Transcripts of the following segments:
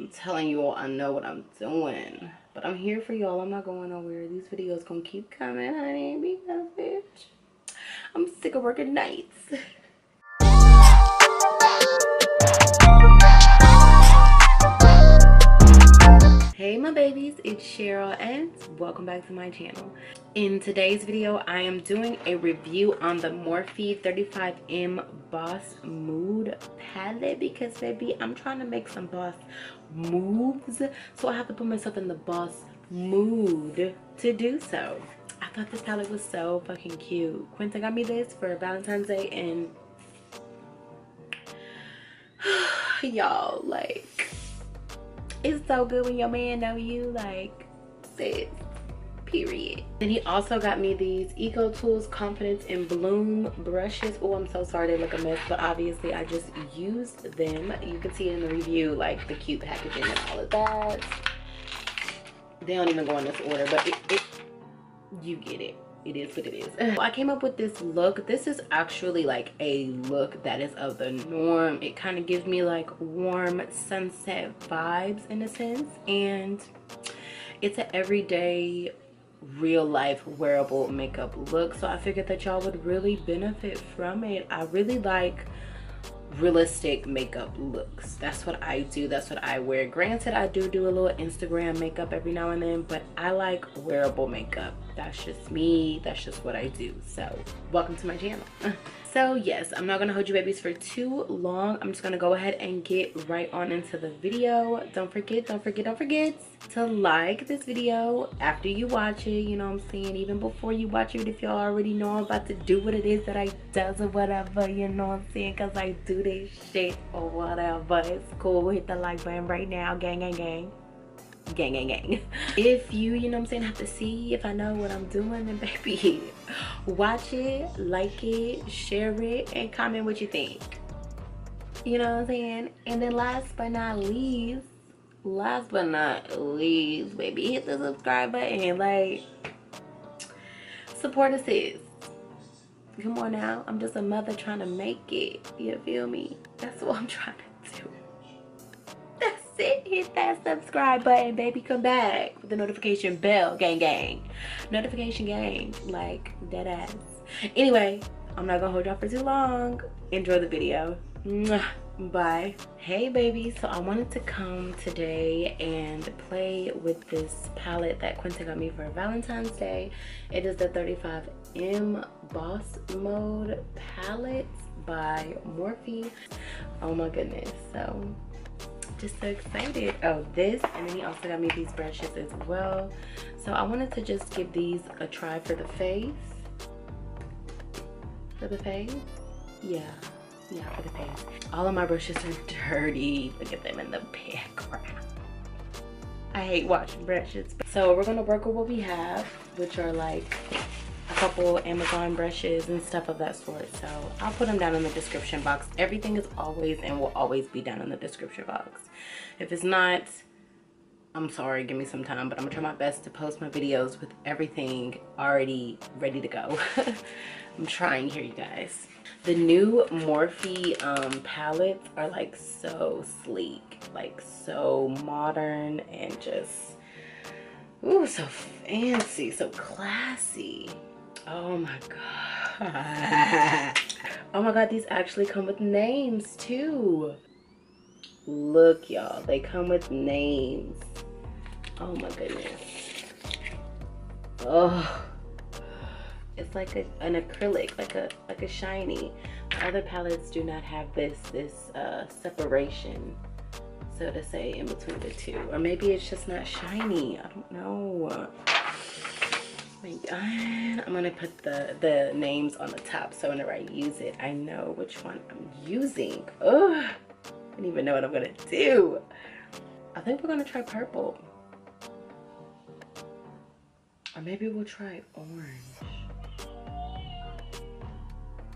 I'm telling you all, I know what I'm doing. But I'm here for y'all. I'm not going nowhere. These videos gonna keep coming, honey, because bitch, I'm sick of working nights. Hey my babies, it's Cheryl and welcome back to my channel. In today's video, I am doing a review on the Morphe 35M Boss Mood palette because baby, I'm trying to make some boss moves. So I have to put myself in the boss mood to do so. I thought this palette was so fucking cute. Quinta got me this for Valentine's Day and y'all, like, it's so good when your man know you, like, sis, period. Then he also got me these EcoTools Confidence in Bloom brushes. Oh, I'm so sorry they look a mess, but obviously I just used them. You can see it in the review, like the cute packaging and all of that. They don't even go in this order, but you get it. It is what it is. I came up with this look. This is actually like a look that is of the norm. It kind of gives me like warm sunset vibes in a sense, and it's an everyday real life wearable makeup look, so I figured that y'all would really benefit from it. I really like realistic makeup looks. That's what I do, that's what I wear. Granted, I do a little Instagram makeup every now and then, but I like wearable makeup. That's just me, that's just what I do. So welcome to my channel. So yes, I'm not gonna hold you babies for too long. I'm just gonna go ahead and get right on into the video. Don't forget to like this video after you watch it, you know what I'm saying? Even before you watch it, if y'all already know I'm about to do what it is that I does or whatever, you know what I'm saying? Because I do this shit or whatever. It's cool. Hit the like button right now. Gang, gang, gang. Gang, gang, gang. If you know what I'm saying, have to see if I know what I'm doing, then baby, watch it, like it, share it, and comment what you think. You know what I'm saying? And then last but not least, baby, hit the subscribe button. Like, support a sis. Come on now, I'm just a mother trying to make it. You feel me? That's what I'm trying to do. That's it. Hit that subscribe button, baby. Come back with the notification bell. Gang, gang. Notification gang. Like, dead ass. Anyway, I'm not gonna hold y'all for too long. Enjoy the video. Mwah. Bye. Hey baby, so I wanted to come today and play with this palette that Quinta got me for Valentine's Day. It is the 35M Boss Mode palette by Morphe. Oh my goodness, so just so excited. Oh, this, and then he also got me these brushes as well. So I wanted to just give these a try for the face. For the face? Yeah, for the face. All of my brushes are dirty. Look at them in the background. I hate washing brushes. So we're gonna work with what we have, which are like a couple Amazon brushes and stuff of that sort. So I'll put them down in the description box. Everything is always and will always be down in the description box. If it's not, I'm sorry, give me some time, but I'm gonna try my best to post my videos with everything already ready to go. I'm trying here, you guys. The new Morphe palettes are like so sleek, like so modern, and just, ooh, so fancy, so classy. Oh my god. Oh my god, these actually come with names too. Look y'all, they come with names. Oh my goodness. Oh, it's like an acrylic, like a shiny. Other palettes do not have this separation, so to say, in between the two. Or maybe it's just not shiny, I don't know. My god, I'm gonna put the names on the top so whenever I use it, I know which one I'm using. Ugh, I don't even know what I'm gonna do. I think we're gonna try purple. Or maybe we'll try orange.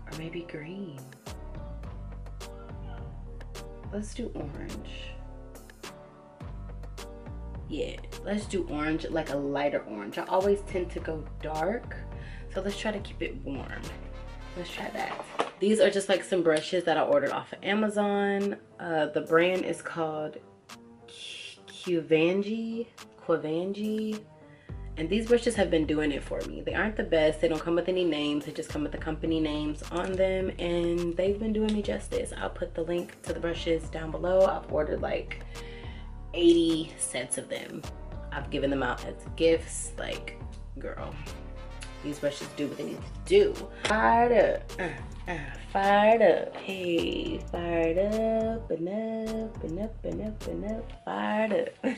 Or maybe green. Let's do orange. Yeah, let's do orange, like a lighter orange. I always tend to go dark, so let's try to keep it warm. Let's try that. These are just like some brushes that I ordered off of Amazon. The brand is called Quivangi. And these brushes have been doing it for me. They aren't the best. They don't come with any names. They just come with the company names on them. And they've been doing me justice. I'll put the link to the brushes down below. I've ordered like 80 sets of them. I've given them out as gifts. Like, girl, these brushes do what they need to do. Fired up. Fired up. Hey, fired up and up and up and up and up. Fired up.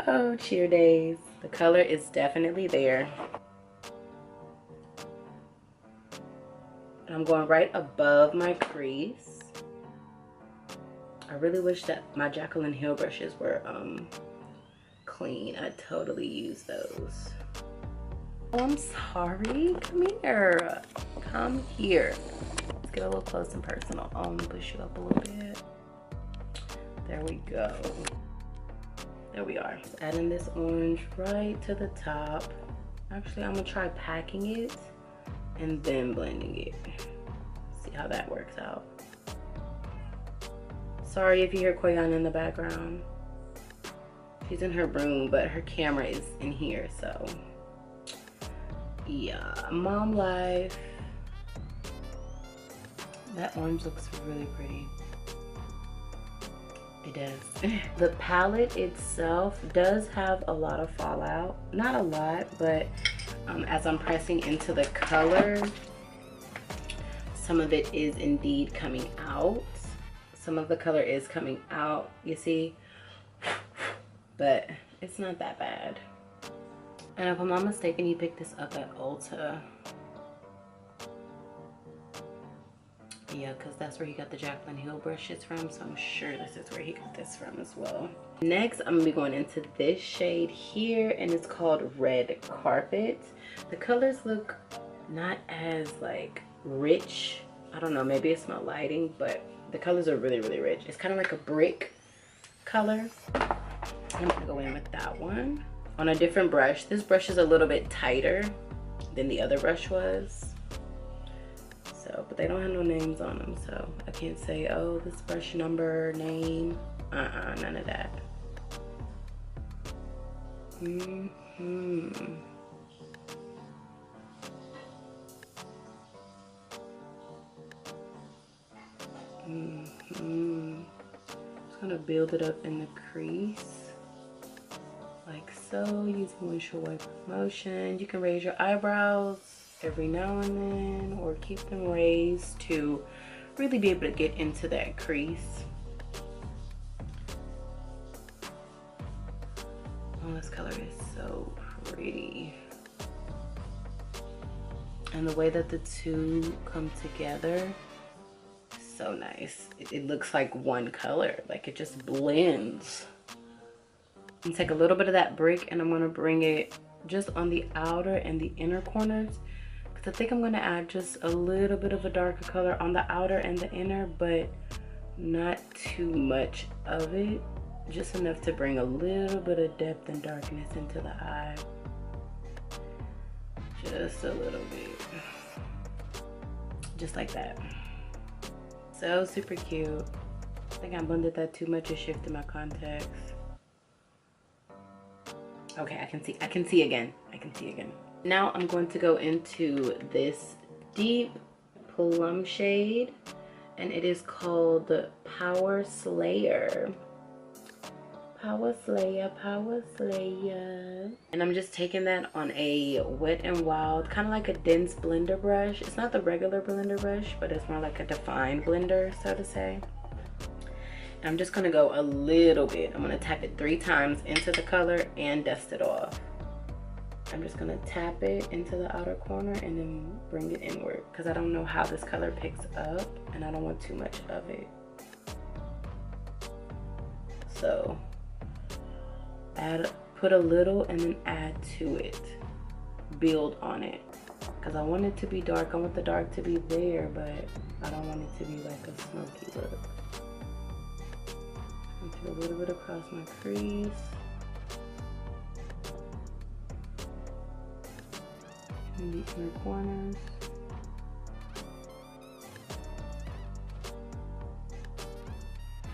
Oh, cheer days. The color is definitely there. And I'm going right above my crease. I really wish that my Jaclyn Hill brushes were clean. I totally use those. Oh, I'm sorry. Come here. Come here. Let's get a little close and personal. I'm gonna push you up a little bit. There we go. There we are. Adding this orange right to the top. Actually, I'm gonna try packing it and then blending it. See how that works out. Sorry if you hear Koyan in the background. She's in her room, but her camera is in here, so yeah, mom life. That orange looks really pretty. It does. The palette itself does have a lot of fallout. Not a lot, but as I'm pressing into the color, some of it is indeed coming out. Some of the color is coming out, you see? But it's not that bad. And if I'm not mistaken, you picked this up at Ulta. Yeah, because that's where he got the Jaclyn Hill brushes from, so I'm sure this is where he got this from as well. Next, I'm gonna be going into this shade here, and it's called Red Carpet. The colors look not as like rich. I don't know, maybe it's my lighting, but the colors are really, really rich. It's kind of like a brick color. I'm gonna go in with that one on a different brush. This brush is a little bit tighter than the other brush was. So, but they don't have no names on them, so I can't say, oh, this brush number, name, none of that. Just gonna build it up in the crease, like so, using windshield wiper motion. You can raise your eyebrows every now and then, or keep them raised to really be able to get into that crease. Oh, this color is so pretty. And the way that the two come together, so nice. It looks like one color, like it just blends. I'm gonna take a little bit of that brick and I'm gonna bring it just on the outer and the inner corners, because I think I'm gonna add just a little bit of a darker color on the outer and the inner, but not too much of it, just enough to bring a little bit of depth and darkness into the eye. Just a little bit, just like that. So super cute. I think I blended that too much. It shifted my contacts. Okay, I can see again. Now I'm going to go into this deep plum shade, and it is called Power Slayer. Power Slayer. And I'm just taking that on a Wet n Wild, kind of like a dense blender brush. It's not the regular blender brush, but it's more like a defined blender, so to say. And I'm just gonna go a little bit. I'm gonna tap it 3 times into the color and dust it off. I'm just gonna tap it into the outer corner and then bring it inward, because I don't know how this color picks up and I don't want too much of it. So put a little and then add to it. Build on it, because I want it to be dark. I want the dark to be there, but I don't want it to be like a smoky look. And take a little bit across my crease. In the inner corners.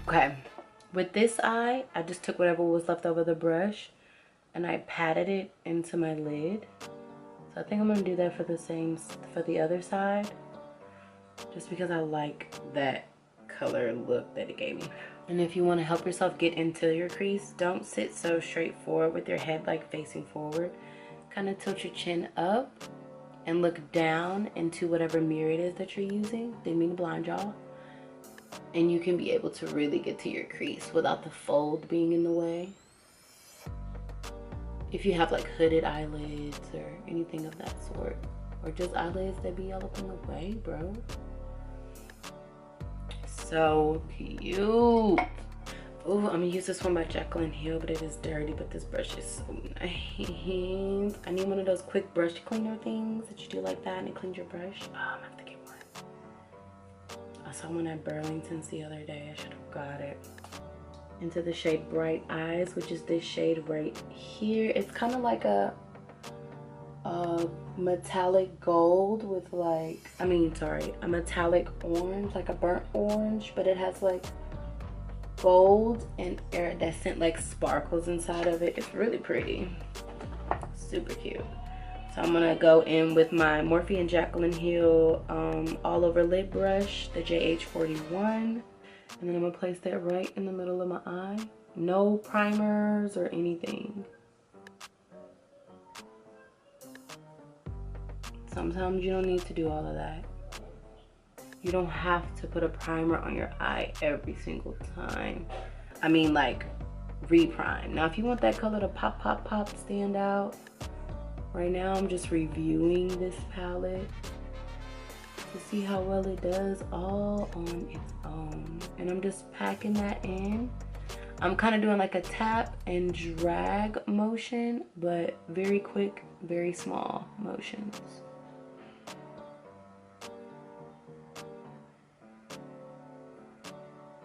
Okay, With this eye, I just took whatever was left over the brush and I patted it into my lid. So I think I'm gonna do that for the other side, just because I like that color look that it gave me. And if you want to help yourself get into your crease, don't sit so straight forward with your head like facing forward. Kind of tilt your chin up and look down into whatever mirror it is that you're using. Didn't mean to blind y'all. And you can be able to really get to your crease without the fold being in the way. If you have like hooded eyelids or anything of that sort, or just eyelids that be all up in the way, bro. So cute. Oh, I'm gonna use this one by Jaclyn Hill, but it is dirty, but this brush is so nice. I need one of those quick brush cleaner things that you do like that and it cleans your brush. Oh, I'm gonna have to get one. I saw one at Burlington's the other day. I should have got it. Into the shade Bright Eyes, which is this shade right here. It's kind of like a metallic gold with like, a metallic orange, like a burnt orange, but it has like gold and iridescent like sparkles inside of it. It's really pretty, super cute. So I'm gonna go in with my Morphe and Jaclyn Hill all over lid brush, the JH41, and then I'm gonna place that right in the middle of my eye. No primers or anything. Sometimes you don't need to do all of that. You don't have to put a primer on your eye every single time. I mean, like, re-prime. Now, if you want that color to pop, pop, pop, stand out, right now I'm just reviewing this palette to see how well it does all on its own. And I'm just packing that in. I'm kind of doing like a tap and drag motion, but very quick, very small motions.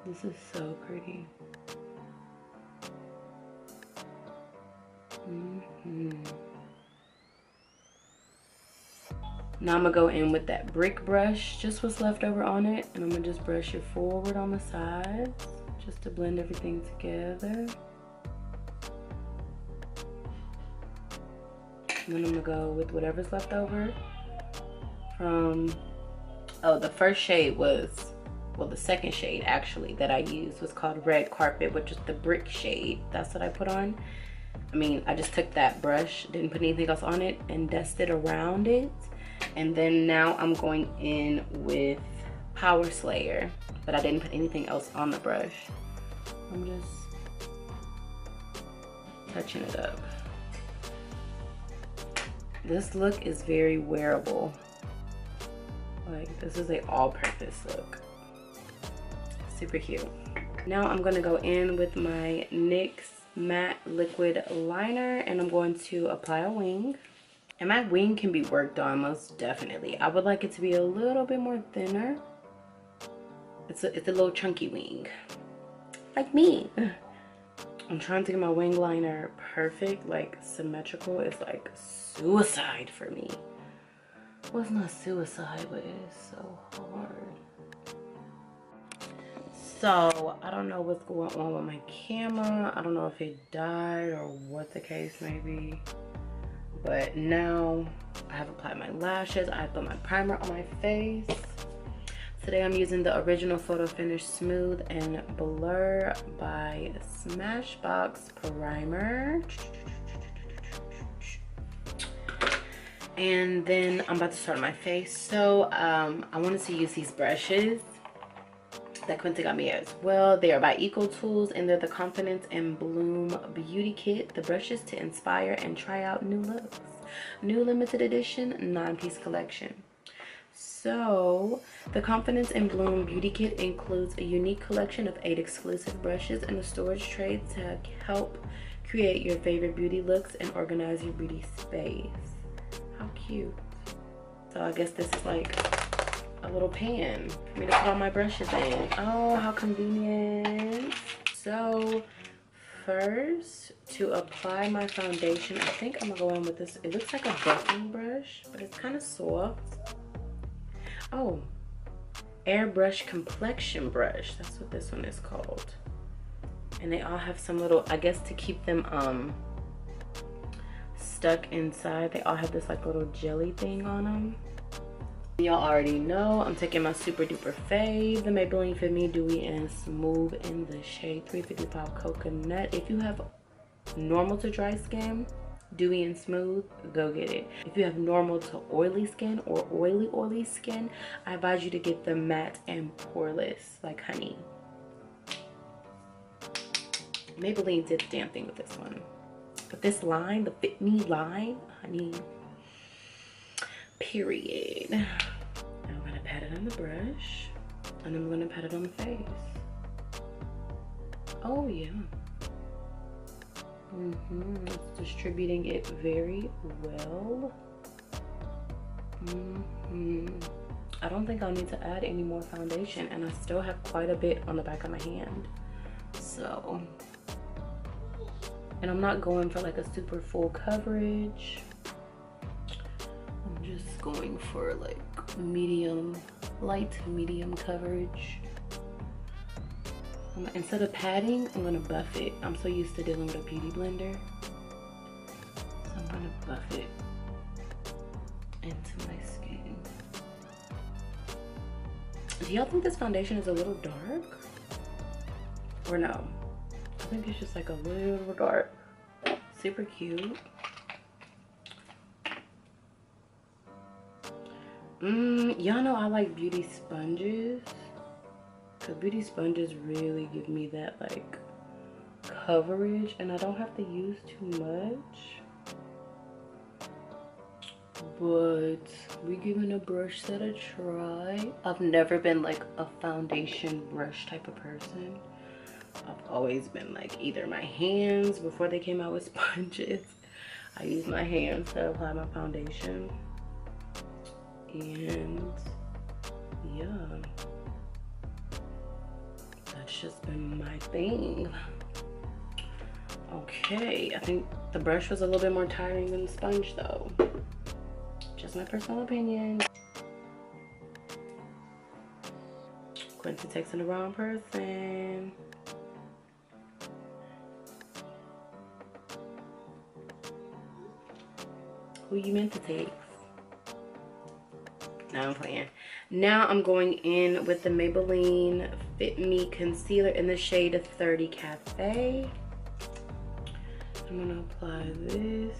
This is so pretty. Now I'm gonna go in with that brick brush, just what's left over on it, and I'm gonna just brush it forward on the sides, just to blend everything together. And then I'm gonna go with whatever's left over from, oh, the first shade was, well, the second shade actually that I used was called Red Carpet, which is the brick shade. That's what I put on. I mean, I just took that brush, didn't put anything else on it, and dusted around it. And then now I'm going in with Power Slayer, but I didn't put anything else on the brush. I'm just touching it up. This look is very wearable. Like, this is an all-purpose look. Super cute. Now I'm gonna go in with my NYX matte liquid liner, and I'm going to apply a wing. And my wing can be worked on, most definitely. I would like it to be a little bit more thinner. It's a little chunky wing, like me. I'm trying to get my wing liner perfect, like symmetrical. It's like suicide for me. Well, it's not suicide, but it is so hard. So I don't know what's going on with my camera. I don't know if it died or what the case may be. But now I have applied my lashes. I put my primer on my face. Today I'm using the original Photofinish Smooth and Blur by Smashbox primer. And then I'm about to start on my face. So I wanted to use these brushes that Quincy got me as well. They are by EcoTools, and they're the Confidence and Bloom Beauty Kit. The brushes to inspire and try out new looks. New limited edition 9-piece collection. So the Confidence and Bloom Beauty Kit includes a unique collection of 8 exclusive brushes and a storage tray to help create your favorite beauty looks and organize your beauty space. How cute. So I guess this is like a little pan for me to put all my brushes in. Oh, how convenient. So first, to apply my foundation, I think I'm gonna go in with this. It looks like a buffing brush, but it's kind of soft. Oh, airbrush complexion brush. That's what this one is called. And they all have some little, I guess to keep them stuck inside, they all have this like little jelly thing on them. Y'all already know I'm taking my super duper fave, the Maybelline Fit Me Dewy and Smooth in the shade 355 Coconut. If you have normal to dry skin, dewy and smooth, go get it. If you have normal to oily skin or oily skin, I advise you to get the matte and poreless like honey. Maybelline did the damn thing with this one. But this line, the Fit Me line, honey, period. Now I'm gonna pat it on the brush and I'm gonna pat it on the face. Oh yeah. It's distributing it very well. I don't think I'll need to add any more foundation, and I still have quite a bit on the back of my hand. So, and I'm not going for like a super full coverage. I'm just going for like medium, light to medium coverage. Instead of patting, I'm gonna buff it. I'm so used to dealing with a beauty blender, so I'm gonna buff it into my skin. Do y'all think this foundation is a little dark? Or no? I think it's just like a little dark. Super cute. Y'all know I like beauty sponges. Cause beauty sponges really give me that like coverage, and I don't have to use too much. But we're giving a brush set a try. I've never been like a foundation brush type of person. I've always been like either my hands, before they came out with sponges, I use my hands to apply my foundation. And yeah, that's just been my thing. Okay, I think the brush was a little bit more tiring than the sponge though. Just my personal opinion. Quincy texting the wrong person. Who you meant to text? No, I'm playing. Now I'm going in with the Maybelline Fit Me Concealer in the shade 30 Café. I'm gonna apply this.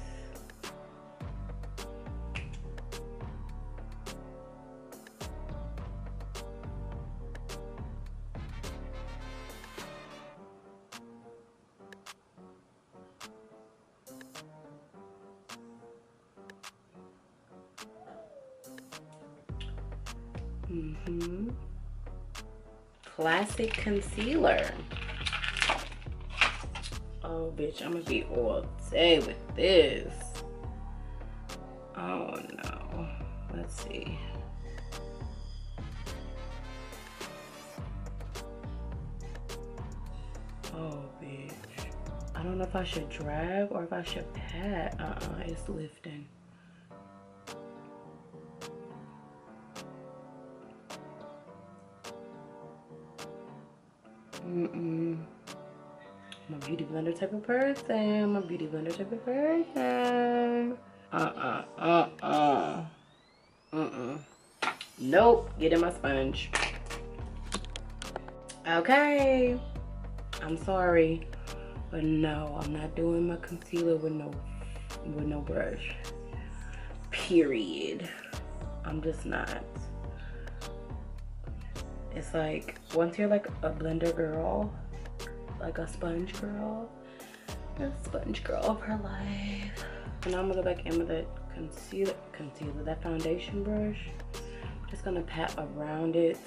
Classic concealer. Oh, bitch, I'm gonna be all day with this. Oh no. Let's see. Oh, bitch. I don't know if I should drag or if I should pat. It's lifting. I'm a beauty blender type of person. I'm a beauty blender type of person. Nope. Get in my sponge. Okay. I'm sorry, but no, I'm not doing my concealer with no brush. Period. I'm just not. It's like, once you're like a blender girl, like a sponge girl of her life. And I'm gonna go back in with the concealer, that foundation brush. I'm just gonna pat around it.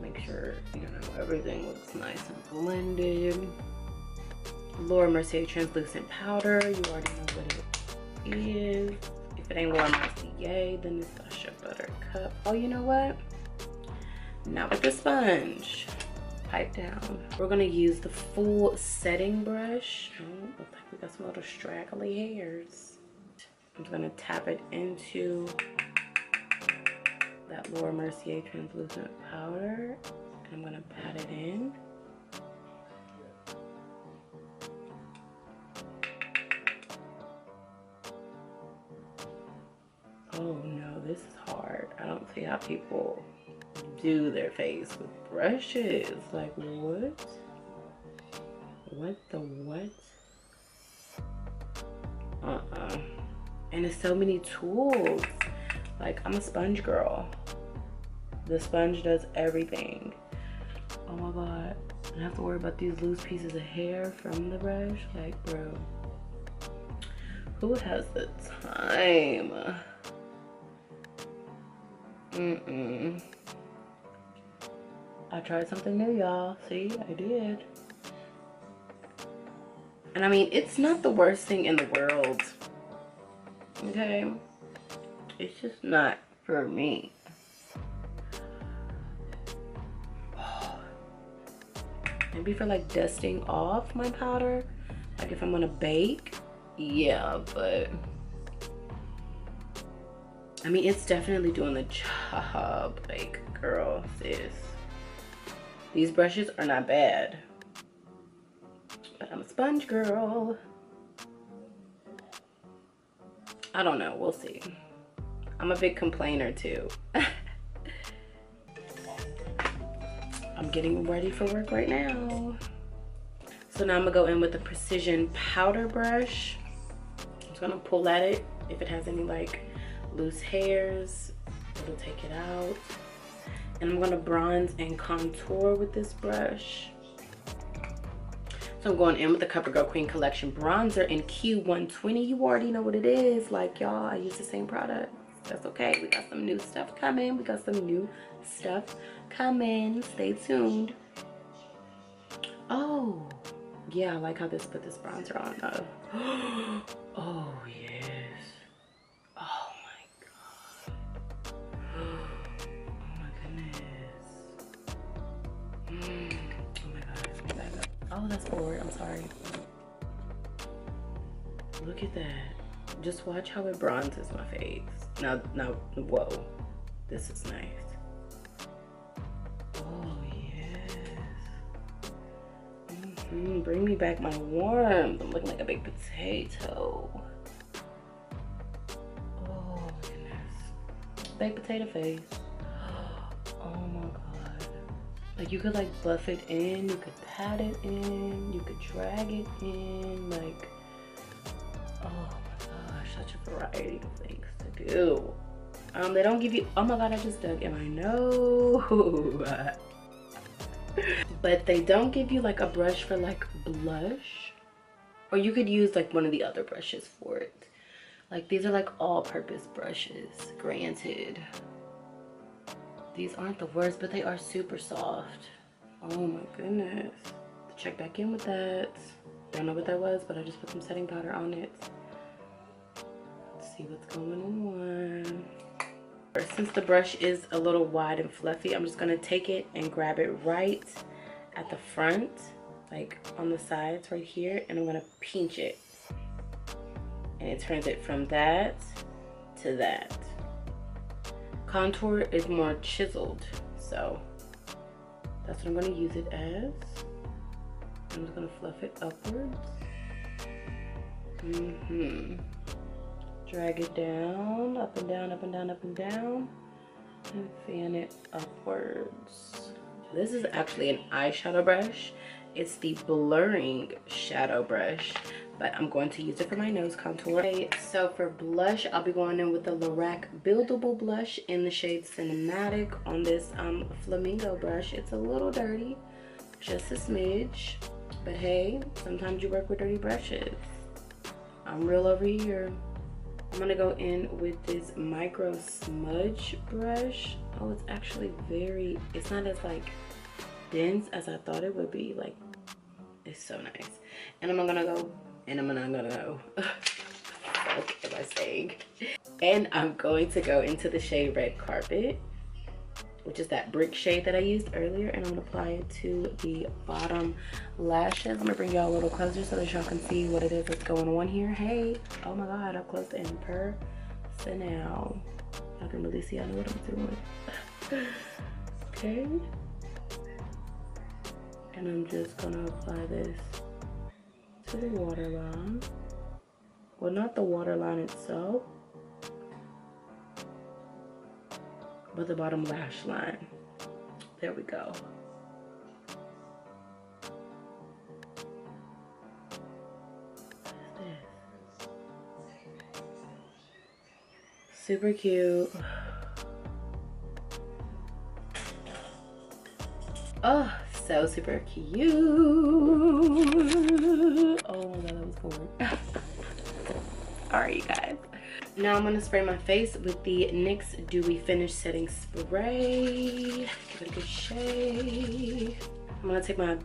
Make sure, you know, everything looks nice and blended. Laura Mercier translucent powder. You already know what it is. If it ain't Laura Mercier, then it's Usher Buttercup. Oh, you know what? Now with the sponge, pipe down. We're gonna use the full setting brush. Oh, looks like we got some little straggly hairs. I'm just gonna tap it into that Laura Mercier translucent powder. And I'm gonna pat it in. Oh no, this is hard. I don't see how people do their face with brushes. Like what? What the what? And it's so many tools. Like, I'm a sponge girl. The sponge does everything. Oh my god. I don't have to worry about these loose pieces of hair from the brush. Like, bro, who has the time? I tried something new, y'all. See, I did. And I mean, it's not the worst thing in the world. Okay? It's just not for me. Maybe for like dusting off my powder. Like if I'm gonna bake. Yeah, but I mean, it's definitely doing the job. Like, girl, sis. These brushes are not bad. But I'm a sponge girl. I don't know, we'll see. I'm a big complainer too. I'm getting ready for work right now. So now I'm gonna go in with a precision powder brush. I'm just gonna pull at it. If it has any like loose hairs, it'll take it out. And I'm gonna bronze and contour with this brush. So I'm going in with the CoverGirl Queen Collection bronzer in Q120. You already know what it is. Like, y'all, I use the same product. That's okay. We got some new stuff coming. Stay tuned. Oh, yeah, I like how this put this bronzer on though. Oh, yes. Oh my god. Oh my goodness. Oh my god. Let me back up. Oh, that's forward. I'm sorry. Look at that. Just watch how it bronzes my face. Now, whoa. This is nice. Oh, yes. Bring me back my warmth. I'm looking like a big potato. Oh, my goodness. Baked potato face. Oh, my God. Like, you could, like, buff it in. You could pat it in. You could drag it in. Like, oh, my gosh. Such a variety of things to do. They don't give you, oh my god, I just dug in my nose. But they don't give you like a brush for like blush, or you could use like one of the other brushes for it. Like these are like all-purpose brushes, granted. These aren't the worst, but they are super soft. Oh my goodness. Check back in with that. Don't know what that was, but I just put some setting powder on it. Let's see what's going on. Since the brush is a little wide and fluffy, I'm just gonna take it and grab it right at the front, like on the sides right here, and I'm gonna pinch it. And it turns it from that to that. Contour is more chiseled, so that's what I'm gonna use it as. I'm just gonna fluff it upwards. Drag it down, up and down, up and down, up and down, and fan it upwards. This is actually an eyeshadow brush. It's the blurring shadow brush, but I'm going to use it for my nose contour. Okay, so for blush, I'll be going in with the Lorac Buildable Blush in the shade Cinematic on this Flamingo brush. It's a little dirty, just a smidge, but hey, sometimes you work with dirty brushes. I'm real over here. I'm gonna go in with this micro smudge brush. Oh, it's actually very, it's not as like dense as I thought it would be. Like, it's so nice. And I'm gonna go, what am I saying? And I'm going to go into the shade Red Carpet, which is that brick shade that I used earlier, and I'm gonna apply it to the bottom lashes. I'm gonna bring y'all a little closer so that y'all can see what it is that's going on here. Hey, oh my god, up close and personal. Y'all can really see I know what I'm doing. Okay. And I'm just gonna apply this to the waterline. Well, not the waterline itself, but the bottom lash line. There we go. Super cute. Oh, so super cute. Oh my god, that was forward. Alright, you guys. Now I'm gonna spray my face with the NYX Dewy Finish Setting Spray. Give it a good shake. I'm gonna take my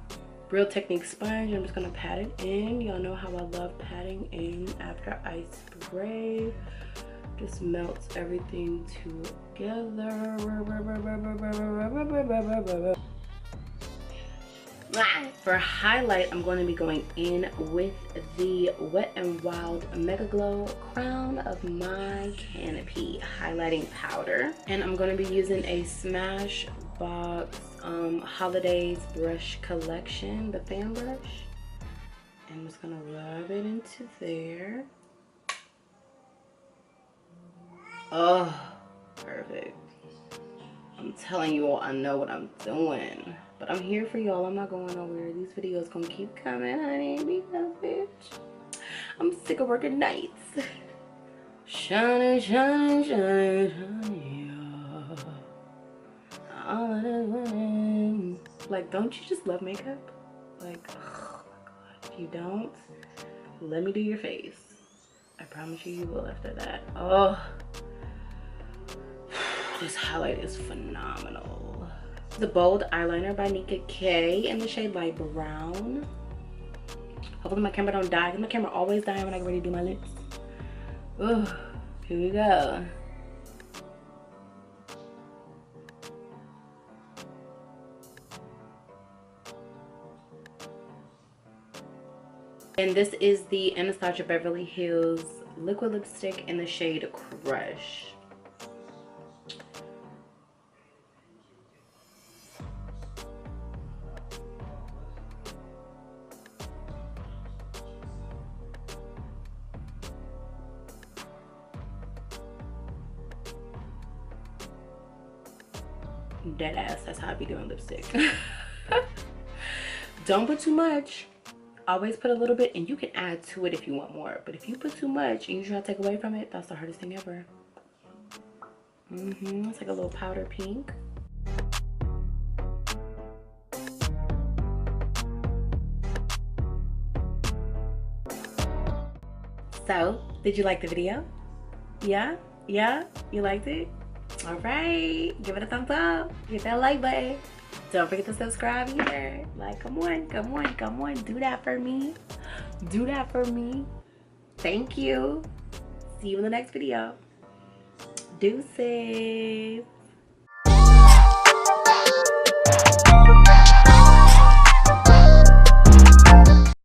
Real Technique sponge. I'm just gonna pat it in. Y'all know how I love patting in after I spray. Just melts everything together. For highlight, I'm going to be going in with the Wet n Wild Mega Glow Crown of My Canopy highlighting powder. And I'm going to be using a Smashbox Holidays Brush Collection, the fan brush. And I'm just going to rub it into there. Oh, perfect. I'm telling you all, I know what I'm doing. But I'm here for y'all. I'm not going nowhere. These videos gonna keep coming, honey, because bitch, I'm sick of working nights. Shining, shining, shining, shining, yeah. All of this winning. Like, don't you just love makeup? Like, oh my god. If you don't, let me do your face. I promise you, you will after that. Oh. This highlight is phenomenal. The Bold Eyeliner by Nika K in the shade Light Brown. Hopefully my camera don't die, because my camera always dies when I get ready to do my lips. Ooh, here we go. And this is the Anastasia Beverly Hills liquid lipstick in the shade Crush. Dead ass, that's how I be doing lipstick. Don't put too much. Always put a little bit, and you can add to it if you want more. But if you put too much and you try to take away from it, that's the hardest thing ever. It's like a little powder pink. So, did you like the video? Yeah? Yeah? You liked it? All right, give it a thumbs up, hit that like button, don't forget to subscribe either. Like, come on, come on, come on, do that for me, do that for me. Thank you. See you in the next video. Deuces.